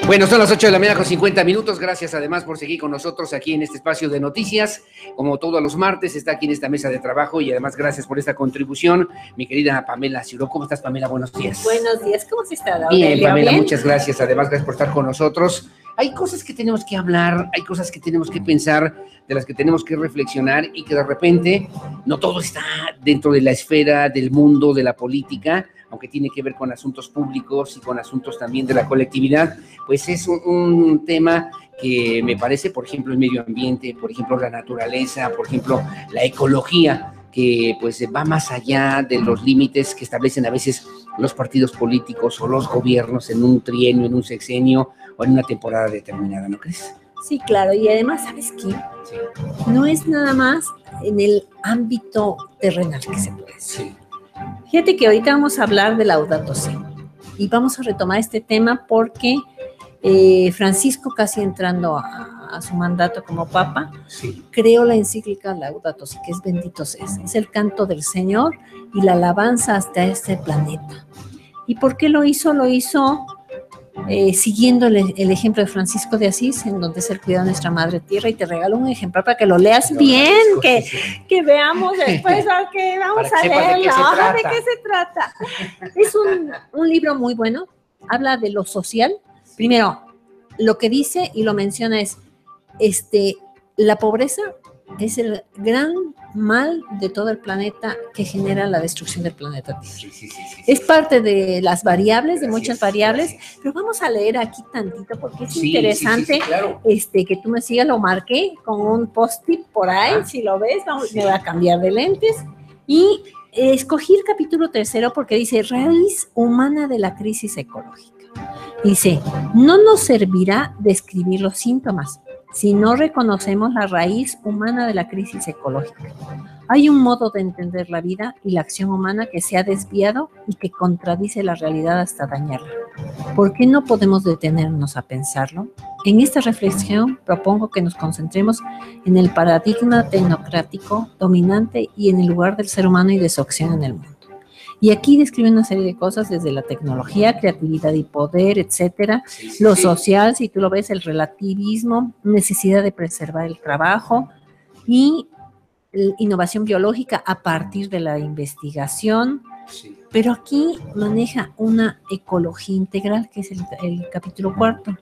Bueno, son las 8 de la mañana con 50 minutos. Gracias además por seguir con nosotros aquí en este espacio de noticias. Como todos los martes, está aquí en esta mesa de trabajo y además gracias por esta contribución, mi querida Pamela Ciuró. ¿Cómo estás, Pamela? Buenos días. Buenos días, ¿cómo se está? Bien, Pamela, ¿bien? Muchas gracias. Además, gracias por estar con nosotros. Hay cosas que tenemos que hablar, hay cosas que tenemos que pensar, de las que tenemos que reflexionar y que de repente no todo está dentro de la esfera del mundo, de la política, aunque tiene que ver con asuntos públicos y con asuntos también de la colectividad, pues es un tema que me parece, por ejemplo, el medio ambiente, por ejemplo, la naturaleza, por ejemplo, la ecología, que pues va más allá de los límites que establecen a veces los partidos políticos o los gobiernos en un trienio, en un sexenio o en una temporada determinada, ¿no crees? Sí, claro, y además, ¿sabes qué? Sí. No es nada más en el ámbito terrenal que se puede decir. Sí. Fíjate que ahorita vamos a hablar de Laudato Si y vamos a retomar este tema porque Francisco, casi entrando a su mandato como papa, sí, creó la encíclica Laudato Si, que es bendito seas. Es el canto del Señor y la alabanza hasta este planeta. ¿Y por qué lo hizo? Lo hizo siguiendo el ejemplo de Francisco de Asís, en donde se cuida de nuestra madre tierra, y te regalo un ejemplar para que lo leas bien, que veamos después, que vamos a leerlo, ¿de qué se trata? Es un libro muy bueno, habla de lo social. Primero, lo que dice y lo menciona es, la pobreza es el gran mal de todo el planeta que genera la destrucción del planeta Tierra. Sí. Es parte de las variables, de muchas variables, pero vamos a leer aquí tantito porque es interesante. Claro. Que tú me sigas, lo marqué con un post-it por ahí, si lo ves, me voy a cambiar de lentes. Y escogí el capítulo 3 porque dice, raíz humana de la crisis ecológica. Dice, no nos servirá describir los síntomas si no reconocemos la raíz humana de la crisis ecológica. Hay un modo de entender la vida y la acción humana que se ha desviado y que contradice la realidad hasta dañarla. ¿Por qué no podemos detenernos a pensarlo? En esta reflexión propongo que nos concentremos en el paradigma tecnocrático dominante y en el lugar del ser humano y de su acción en el mundo. Y aquí describe una serie de cosas desde la tecnología, creatividad y poder, etcétera, lo social, si tú lo ves, el relativismo, necesidad de preservar el trabajo y innovación biológica a partir de la investigación. Sí. Pero aquí maneja una ecología integral, que es el capítulo 4.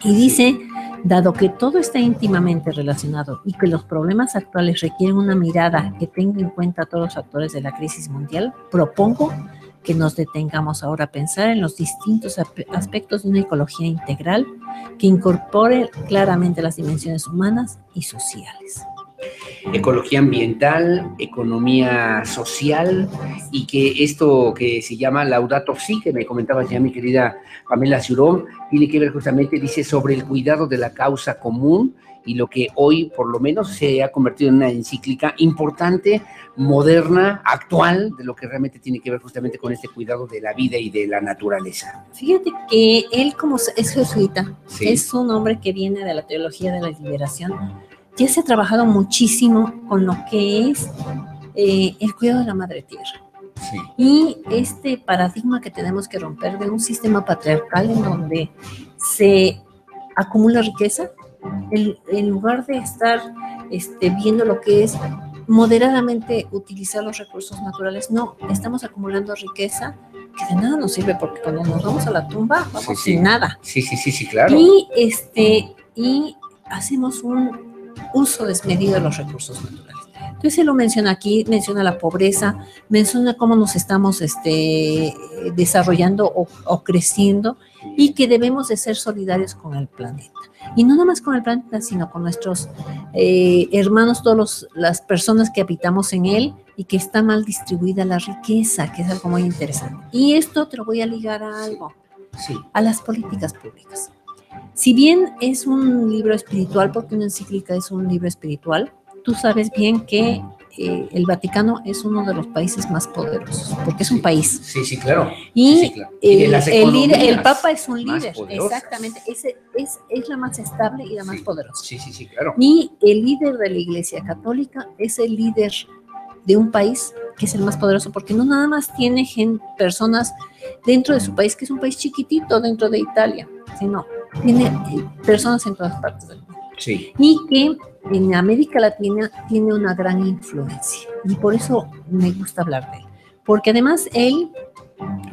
Y dice, dado que todo está íntimamente relacionado y que los problemas actuales requieren una mirada que tenga en cuenta a todos los actores de la crisis mundial, propongo que nos detengamos ahora a pensar en los distintos aspectos de una ecología integral que incorpore claramente las dimensiones humanas y sociales. Ecología ambiental, economía social, y que esto que se llama Laudato Si, que me comentabas ya, mi querida Pamela Ciuró, tiene que ver justamente, dice, sobre el cuidado de la causa común y lo que hoy por lo menos se ha convertido en una encíclica importante, moderna, actual, de lo que realmente tiene que ver justamente con este cuidado de la vida y de la naturaleza. Fíjate que él, como es jesuita, ¿sí?, es un hombre que viene de la teología de la liberación. Ya se ha trabajado muchísimo con lo que es el cuidado de la madre tierra. Sí. Y este paradigma que tenemos que romper de un sistema patriarcal en donde se acumula riqueza, en lugar de estar viendo lo que es moderadamente utilizar los recursos naturales, no, estamos acumulando riqueza que de nada nos sirve, porque cuando nos vamos a la tumba vamos sin nada. Sí, claro. Y hacemos un uso desmedido de los recursos naturales. Entonces él lo menciona aquí, menciona la pobreza, menciona cómo nos estamos desarrollando o creciendo, y que debemos de ser solidarios con el planeta. Y no nomás con el planeta, sino con nuestros hermanos, todas las personas que habitamos en él, y que está mal distribuida la riqueza, que es algo muy interesante. Y esto te lo voy a ligar a algo, a las políticas públicas. Si bien es un libro espiritual, porque una encíclica es un libro espiritual, tú sabes bien que el Vaticano es uno de los países más poderosos, porque es un país. Sí, claro. Y, claro. El Papa es un líder, exactamente. Es la más estable y la más poderosa. Sí, claro. Y el líder de la Iglesia Católica es el líder de un país que es el más poderoso, porque no nada más tiene personas dentro de su país, que es un país chiquitito dentro de Italia, sino tiene personas en todas partes del mundo. Sí. Y que en América Latina tiene una gran influencia. Y por eso me gusta hablar de él. Porque además él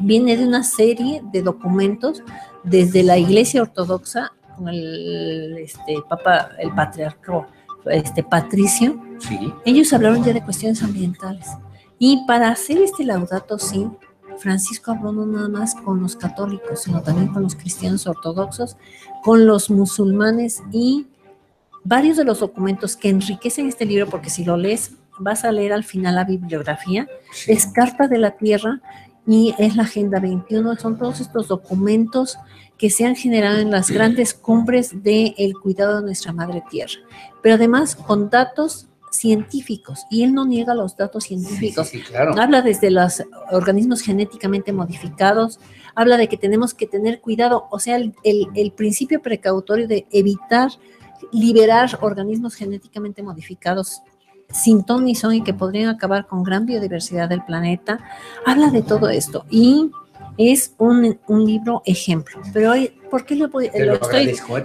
viene de una serie de documentos desde la Iglesia Ortodoxa con el Papa, el patriarca Patricio. Sí. Ellos hablaron ya de cuestiones ambientales. Y para hacer Laudato Si, Francisco habló no nada más con los católicos, sino también con los cristianos ortodoxos, con los musulmanes, y varios de los documentos que enriquecen este libro, porque si lo lees, vas a leer al final la bibliografía, Sí. es Carta de la Tierra y es la Agenda 21, son todos estos documentos que se han generado en las grandes cumbres del cuidado de nuestra madre tierra, pero además con datos científicos, y él no niega los datos científicos. Sí, claro. Habla desde los organismos genéticamente modificados, habla de que tenemos que tener cuidado, o sea, el principio precautorio de evitar liberar organismos genéticamente modificados sin ton ni son y que podrían acabar con gran biodiversidad del planeta. Habla de todo esto y es un libro ejemplo. Pero hoy, ¿por qué lo agradezco?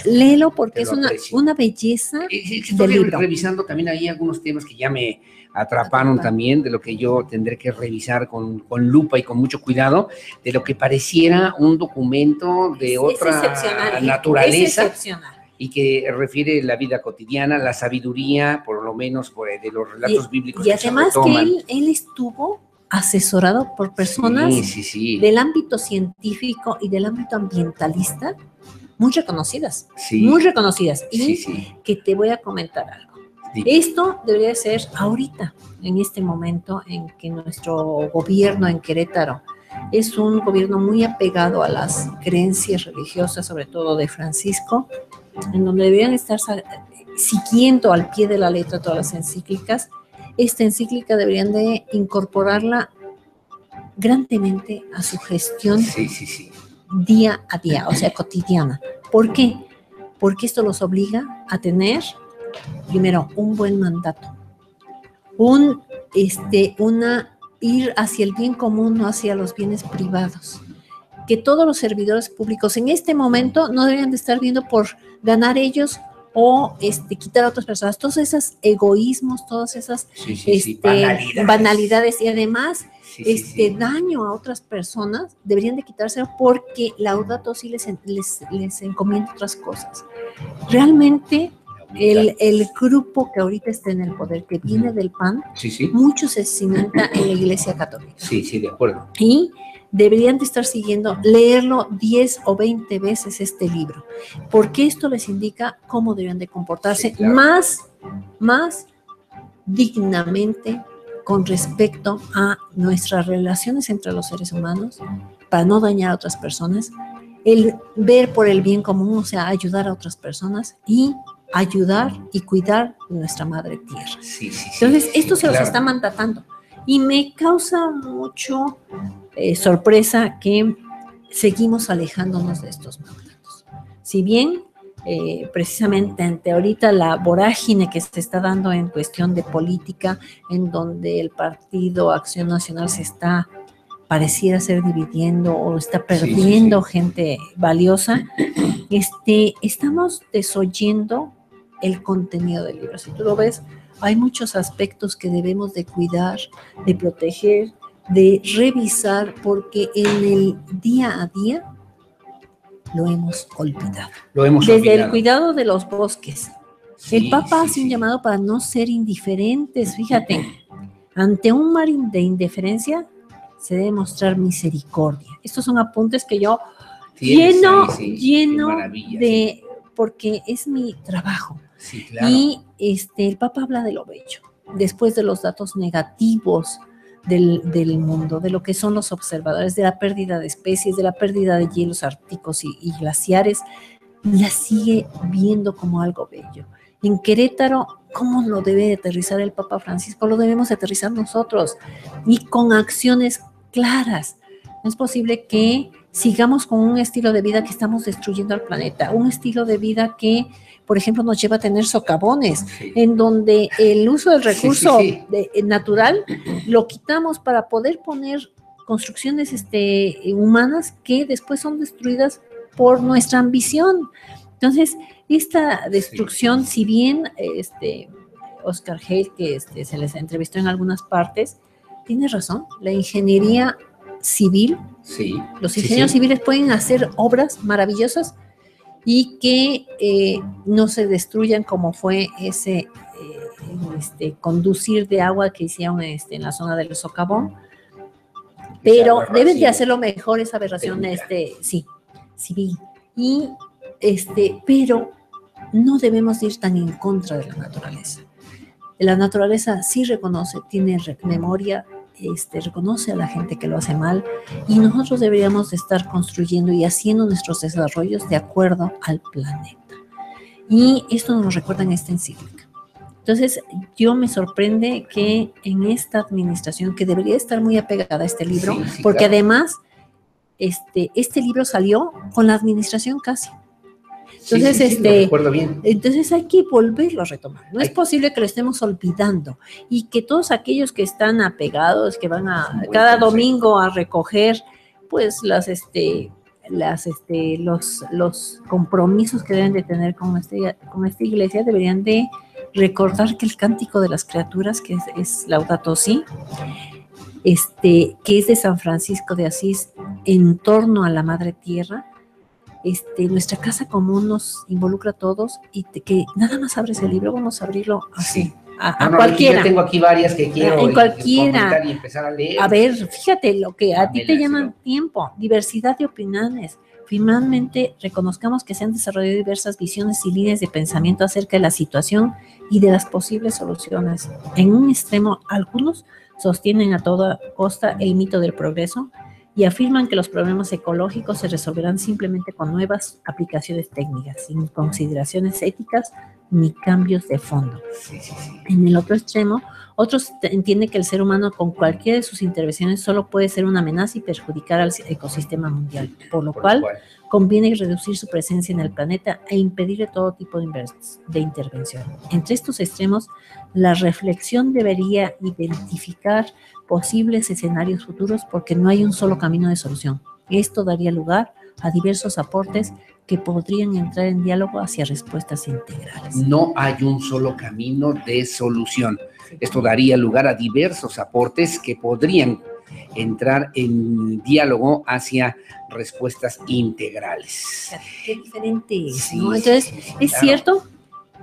Léelo porque es una belleza del libro. Revisando también ahí algunos temas que ya me atraparon también, de lo que yo tendré que revisar con lupa y con mucho cuidado, de lo que pareciera un documento de otra naturaleza. Es excepcional. Y que refiere la vida cotidiana, la sabiduría, por lo menos de los relatos bíblicos. Y además que él estuvo asesorado por personas del ámbito científico y del ámbito ambientalista muy reconocidas, y que te voy a comentar algo. Esto debería ser ahorita, en este momento en que nuestro gobierno en Querétaro es un gobierno muy apegado a las creencias religiosas, sobre todo de Francisco, en donde deberían estar siguiendo al pie de la letra todas las encíclicas. Esta encíclica deberían de incorporarla grandemente a su gestión día a día, o sea, cotidiana. ¿Por qué? Porque esto los obliga a tener, primero, un buen mandato, ir hacia el bien común, no hacia los bienes privados. Que todos los servidores públicos en este momento no deberían de estar viendo por ganar ellos o quitar a otras personas. Todos esos egoísmos, todas esas banalidades y además daño a otras personas deberían de quitárselo, porque Laudato Si les encomienda otras cosas. Realmente el grupo que ahorita está en el poder, que viene del PAN, mucho se cimenta en la Iglesia Católica. Sí, de acuerdo. Y deberían de estar siguiendo, leerlo 10 o 20 veces este libro, porque esto les indica cómo deberían de comportarse más dignamente con respecto a nuestras relaciones entre los seres humanos, para no dañar a otras personas, el ver por el bien común, o sea, ayudar a otras personas y ayudar y cuidar de nuestra madre tierra. Entonces, esto se los está mandatando. Y me causa mucho sorpresa que seguimos alejándonos de estos mandatos. Si bien, precisamente ante ahorita la vorágine que se está dando en cuestión de política, en donde el Partido Acción Nacional pareciera ser dividiendo o está perdiendo gente valiosa, estamos desoyendo el contenido del libro. Si tú lo ves, hay muchos aspectos que debemos de cuidar, de proteger, de revisar, porque en el día a día lo hemos olvidado. Desde el cuidado de los bosques. El Papa hace un llamado para no ser indiferentes. Fíjate, ante un mar de indiferencia se debe mostrar misericordia. Estos son apuntes que yo lleno de, porque es mi trabajo. Y el Papa habla de lo bello, después de los datos negativos del mundo, de lo que son los observadores, de la pérdida de especies, de la pérdida de hielos árticos y glaciares, la sigue viendo como algo bello. En Querétaro, ¿cómo lo debe aterrizar el Papa Francisco? Lo debemos aterrizar nosotros, y con acciones claras. No es posible que sigamos con un estilo de vida que estamos destruyendo al planeta, un estilo de vida que, por ejemplo, nos lleva a tener socavones, en donde el uso del recurso natural lo quitamos para poder poner construcciones humanas que después son destruidas por nuestra ambición. Entonces, esta destrucción, si bien Oscar Hale, que se les entrevistó en algunas partes, tiene razón, la ingeniería civil, los ingenieros civiles pueden hacer obras maravillosas y que no se destruyan como fue ese conducir de agua que hicieron en la zona del Socavón, pero deben de hacerlo mejor esa aberración civil. Y pero no debemos ir tan en contra de la naturaleza. La naturaleza sí reconoce, tiene memoria, reconoce a la gente que lo hace mal, y nosotros deberíamos de estar construyendo y haciendo nuestros desarrollos de acuerdo al planeta. Y esto nos lo recuerda en esta encíclica. Entonces, yo me sorprende que en esta administración, que debería estar muy apegada a este libro, porque claro, además este libro salió con la administración casi. Entonces, lo recuerdo bien. Entonces hay que volverlo a retomar. No es posible que lo estemos olvidando y que todos aquellos que están apegados, que van cada domingo a recoger, pues los compromisos que deben de tener con esta iglesia, deberían de recordar que el cántico de las criaturas, que es Laudato Si, que es de San Francisco de Asís, en torno a la Madre Tierra. Nuestra casa común nos involucra a todos, y que nada más abres el libro, vamos a abrirlo así, a cualquiera. Yo tengo aquí varias que quiero en cualquiera. Y empezar a leer. A ver, fíjate lo que a ti te llama tiempo, diversidad de opiniones. Finalmente, reconozcamos que se han desarrollado diversas visiones y líneas de pensamiento acerca de la situación y de las posibles soluciones. En un extremo, algunos sostienen a toda costa el mito del progreso y afirman que los problemas ecológicos se resolverán simplemente con nuevas aplicaciones técnicas, sin consideraciones éticas ni cambios de fondo. En el otro extremo, otros entienden que el ser humano, con cualquiera de sus intervenciones, solo puede ser una amenaza y perjudicar al ecosistema mundial, por lo cual conviene reducir su presencia en el planeta e impedirle todo tipo de intervención. Entre estos extremos, la reflexión debería identificar posibles escenarios futuros, porque no hay un solo camino de solución. Esto daría lugar a diversos aportes que podrían entrar en diálogo hacia respuestas integrales. No hay un solo camino de solución. Esto daría lugar a diversos aportes que podrían entrar en diálogo hacia respuestas integrales. Qué diferente es, ¿no? Entonces, es cierto,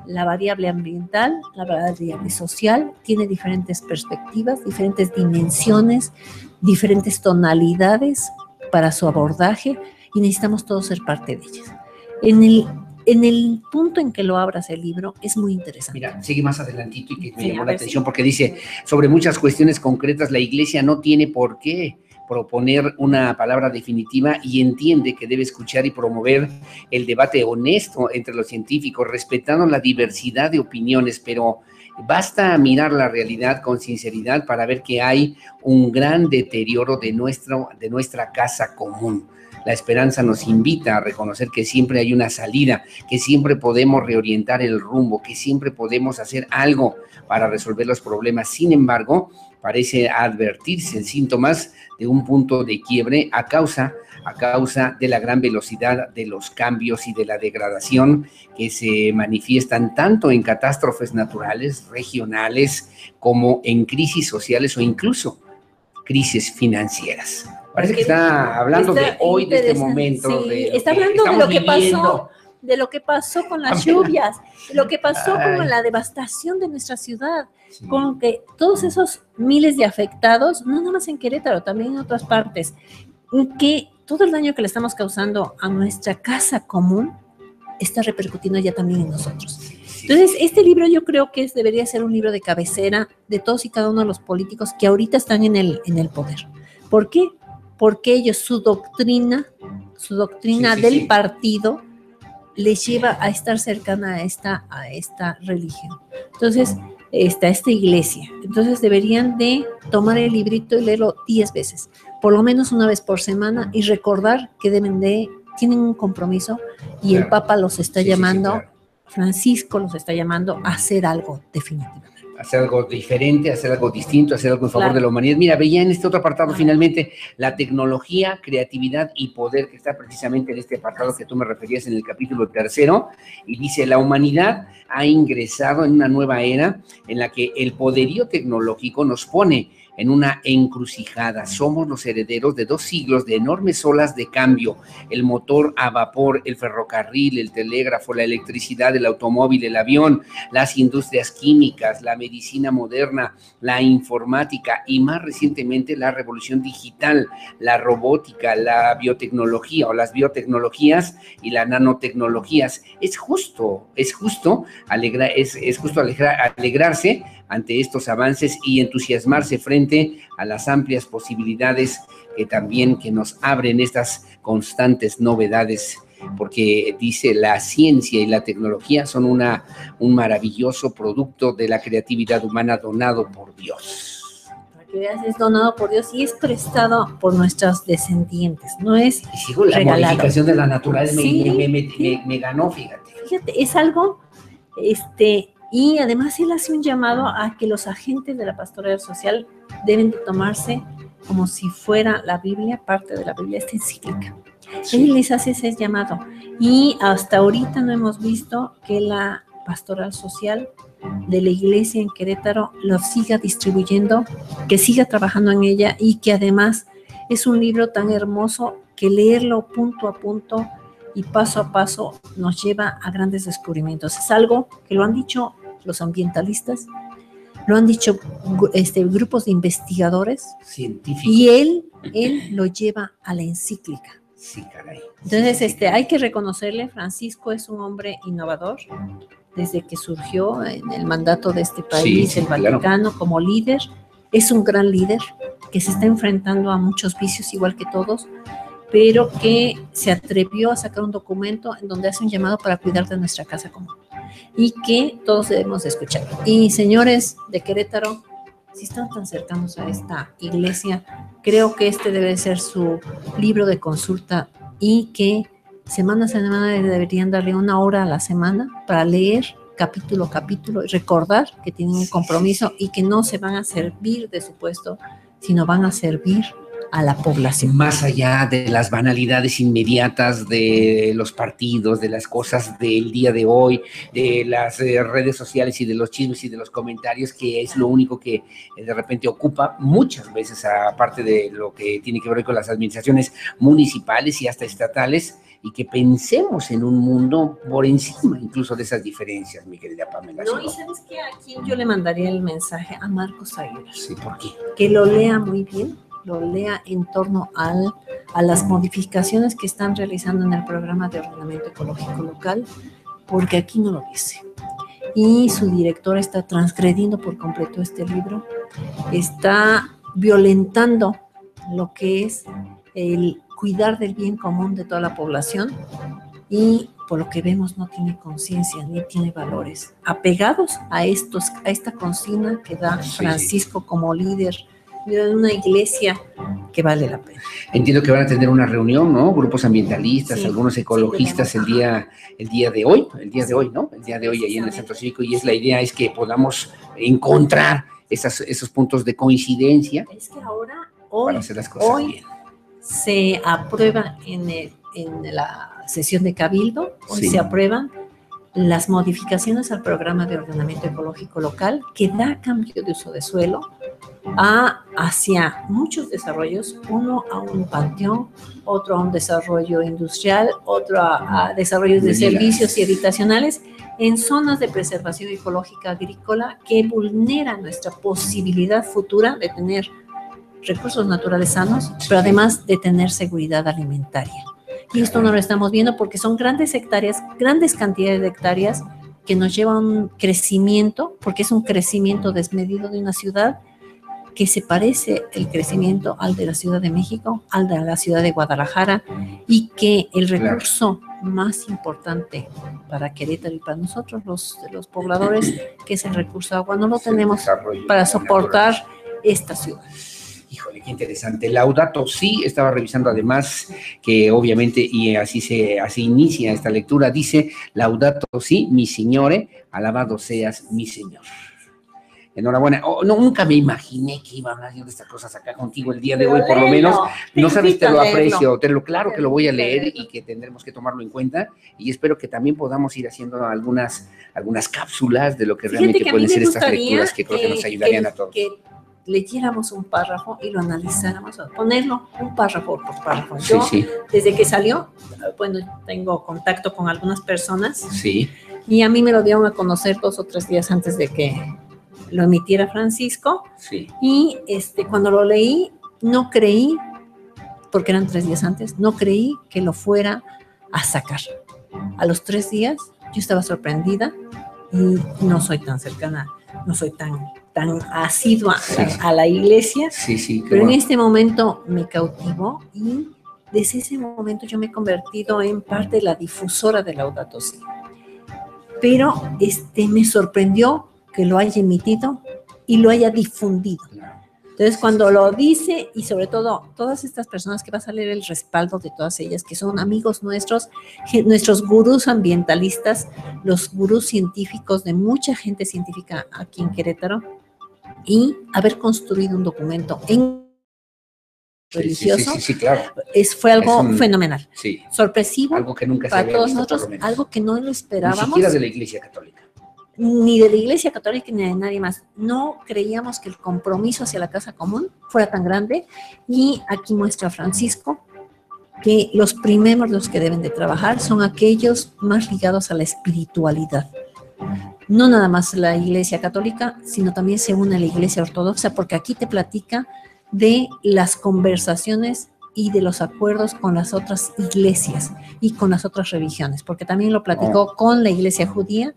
la variable ambiental, la variable social, tiene diferentes perspectivas, diferentes dimensiones, diferentes tonalidades para su abordaje, y necesitamos todos ser parte de ellas. En el punto en que lo abras el libro, es muy interesante. Mira, sigue más adelantito, y que me llamó la atención, porque dice, sobre muchas cuestiones concretas, la Iglesia no tiene por qué proponer una palabra definitiva, y entiende que debe escuchar y promover el debate honesto entre los científicos, respetando la diversidad de opiniones, pero basta mirar la realidad con sinceridad para ver que hay un gran deterioro de nuestra casa común. La esperanza nos invita a reconocer que siempre hay una salida, que siempre podemos reorientar el rumbo, que siempre podemos hacer algo para resolver los problemas. Sin embargo, parece advertirse síntomas de un punto de quiebre a causa de la gran velocidad de los cambios y de la degradación que se manifiestan tanto en catástrofes naturales, regionales, como en crisis sociales o incluso crisis financieras. Parece que está hablando de hoy, de este momento. Sí, está hablando de lo que pasó, de lo que pasó con las lluvias, de lo que pasó con la devastación de nuestra ciudad, con que todos esos miles de afectados, no nada más en Querétaro, también en otras partes, que todo el daño que le estamos causando a nuestra casa común está repercutiendo ya también en nosotros. Entonces, este libro yo creo que debería ser un libro de cabecera de todos y cada uno de los políticos que ahorita están en el poder. ¿Por qué? Porque ellos, su doctrina del partido les lleva a estar cercana a esta religión. Entonces, esta iglesia. Entonces, deberían de tomar el librito y leerlo 10 veces, por lo menos una vez por semana, y recordar que tienen un compromiso, y claro, el Papa los está llamando, claro. Francisco los está llamando a hacer algo definitivamente. hacer algo diferente, hacer algo distinto, hacer algo en favor Claro. de la humanidad. Mira, veía en este otro apartado finalmente la tecnología, creatividad y poder, que está precisamente en este apartado que tú me referías en el capítulo 3, y dice, la humanidad ha ingresado en una nueva era en la que el poderío tecnológico nos pone en una encrucijada. Somos los herederos de 2 siglos de enormes olas de cambio: el motor a vapor, el ferrocarril, el telégrafo, la electricidad, el automóvil, el avión, las industrias químicas, la medicina moderna, la informática y más recientemente la revolución digital, la robótica, la biotecnología o las biotecnologías y las nanotecnologías. Es justo alegrarse ante estos avances y entusiasmarse frente a las amplias posibilidades que nos abren estas constantes novedades, porque dice, la ciencia y la tecnología son un maravilloso producto de la creatividad humana donado por Dios. Para que veas, es donado por Dios y es prestado por nuestros descendientes, no es Y sigo, la regalado. modificación de la naturaleza Sí, me ganó, fíjate. Fíjate, es algo, y además él hace un llamado a que los agentes de la pastoral social deben de tomarse como si fuera la Biblia, parte de la Biblia, esta encíclica. Sí. Él les hace ese llamado. Y hasta ahorita no hemos visto que la pastoral social de la iglesia en Querétaro lo siga distribuyendo, que siga trabajando en ella, y que además es un libro tan hermoso que leerlo punto a punto y paso a paso nos lleva a grandes descubrimientos. Es algo que lo han dicho los ambientalistas, lo han dicho grupos de investigadores, Científicos. y él lo lleva a la encíclica. Sí, caray. Entonces, hay que reconocerle, Francisco es un hombre innovador, desde que surgió en el mandato de este país, el Vaticano, claro, como líder. Es un gran líder que se está enfrentando a muchos vicios igual que todos, pero que se atrevió a sacar un documento en donde hace un llamado para cuidar de nuestra casa común y que todos debemos de escuchar. Y señores de Querétaro, si están tan cercanos a esta iglesia, creo que este debe ser su libro de consulta, y que semana a semana deberían darle 1 hora a la semana para leer capítulo a capítulo y recordar que tienen un compromiso y que no se van a servir de su puesto, sino van a servir a la población. Más allá de las banalidades inmediatas de los partidos, de las cosas del día de hoy, de las redes sociales y de los chismes y de los comentarios, que es lo único que de repente ocupa muchas veces, aparte de lo que tiene que ver con las administraciones municipales y hasta estatales, y que pensemos en un mundo por encima incluso de esas diferencias, mi querida Pamela. No, y ¿sabes qué? ¿A quién yo le mandaría el mensaje? A Marcos Aguilar. Sí, ¿por qué? Que lo lea muy bien, lo lea en torno a las modificaciones que están realizando en el programa de ordenamiento ecológico local, porque aquí no lo dice. Y su directora está transgrediendo por completo este libro, está violentando lo que es el cuidar del bien común de toda la población, y por lo que vemos no tiene conciencia ni tiene valores apegados a esta consigna que da Francisco como líder de una iglesia que vale la pena. Entiendo que van a tener una reunión, ¿no? Grupos ambientalistas, sí, algunos ecologistas, sí, el día de hoy, ¿no? El día de hoy ahí en el Centro Cívico, y la idea es que podamos encontrar esos puntos de coincidencia. Es que ahora, hoy, para hacer las cosas bien. Se aprueba en la sesión de Cabildo, hoy sí, se aprueban las modificaciones al programa de ordenamiento ecológico local, que da cambio de uso de suelo hacia muchos desarrollos, uno a un panteón, otro a un desarrollo industrial, otro a desarrollos de servicios y habitacionales en zonas de preservación ecológica agrícola que vulneran nuestra posibilidad futura de tener recursos naturales sanos, pero además de tener seguridad alimentaria. Y esto no lo estamos viendo porque son grandes hectáreas, grandes cantidades de hectáreas que nos llevan a un crecimiento, porque es un crecimiento desmedido de una ciudad que se parece el crecimiento al de la Ciudad de México, al de la ciudad de Guadalajara, y que el recurso más importante para Querétaro y para nosotros, los pobladores, que es el recurso agua, no lo tenemos para soportar esta ciudad. Híjole, qué interesante. Laudato Si, estaba revisando además que obviamente, y así inicia esta lectura, dice: Laudato Si, mi Signore, alabado seas mi Señor. Enhorabuena. Oh, no, nunca me imaginé que iba a hablar yo de estas cosas acá contigo el día de hoy, por lo menos. No sabes, te lo aprecio, claro que lo voy a leer y que tendremos que tomarlo en cuenta, y espero que también podamos ir haciendo algunas cápsulas de lo que realmente pueden ser estas lecturas que creo que nos ayudarían a todos. Que leyéramos un párrafo y lo analizáramos, ponerlo un párrafo por párrafo. Yo, desde que salió, bueno, tengo contacto con algunas personas. Sí. Y a mí me lo dieron a conocer 2 o 3 días antes de que lo emitiera Francisco. Sí. Y cuando lo leí, no creí, porque eran 3 días antes, no creí que lo fuera a sacar. A los 3 días yo estaba sorprendida y no soy tan cercana, no soy tan asidua a la iglesia. Sí, pero bueno, en este momento me cautivó y desde ese momento yo me he convertido en parte de la difusora de Laudato Si. Pero me sorprendió que lo haya emitido y lo haya difundido. Entonces, cuando lo dice, y sobre todo, todas estas personas que vas a leer el respaldo de todas ellas, que son amigos nuestros gurús ambientalistas, los gurús científicos de mucha gente científica aquí en Querétaro, y haber construido un documento religioso, sí, claro. Fue algo fenomenal, sorpresivo, algo que nunca para todos nosotros, algo que no lo esperábamos. Ni siquiera de la Iglesia Católica. Ni de la Iglesia Católica ni de nadie más. No creíamos que el compromiso hacia la casa común fuera tan grande, y aquí muestra Francisco que los primeros los que deben de trabajar son aquellos más ligados a la espiritualidad. No nada más la Iglesia Católica, sino también se une a la Iglesia Ortodoxa, porque aquí te platica de las conversaciones y de los acuerdos con las otras iglesias y con las otras religiones, porque también lo platicó con la iglesia judía,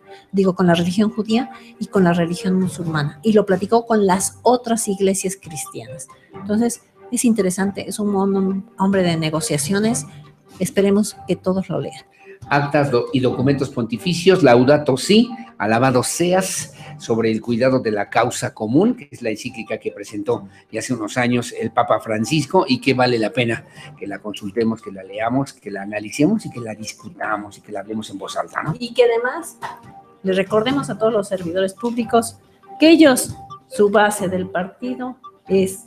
con la religión judía y con la religión musulmana, y lo platicó con las otras iglesias cristianas. Entonces, es interesante, es un hombre de negociaciones, esperemos que todos lo lean. Actas y documentos pontificios, Laudato Si, alabado seas, sobre el cuidado de la causa común, que es la encíclica que presentó ya hace unos años el Papa Francisco, y que vale la pena que la consultemos, que la leamos, que la analicemos y que la discutamos y que la hablemos en voz alta, ¿no? Y que además le recordemos a todos los servidores públicos que ellos, su base del partido es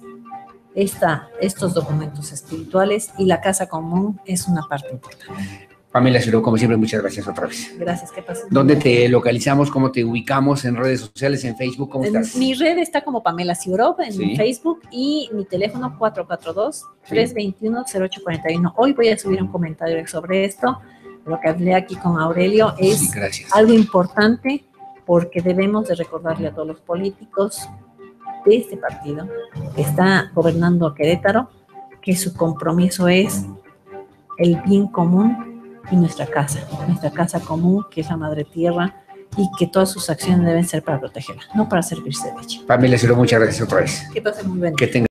estos documentos espirituales, y la casa común es una parte importante. Pamela Ciuró, como siempre, muchas gracias otra vez. Gracias, ¿qué pasa? ¿Dónde te localizamos? ¿Cómo te ubicamos en redes sociales, en Facebook? ¿Cómo estás? Mi red está como Pamela Ciuró en Facebook, y mi teléfono 442-321-0841. Hoy voy a subir un comentario sobre esto. Lo que hablé aquí con Aurelio es algo importante, porque debemos de recordarle a todos los políticos de este partido que está gobernando a Querétaro que su compromiso es el bien común y nuestra casa común, que es la madre tierra, y que todas sus acciones deben ser para protegerla, no para servirse de ella. Pamela Ciuró, muchas gracias otra vez. Que pasen muy bien. Que tenga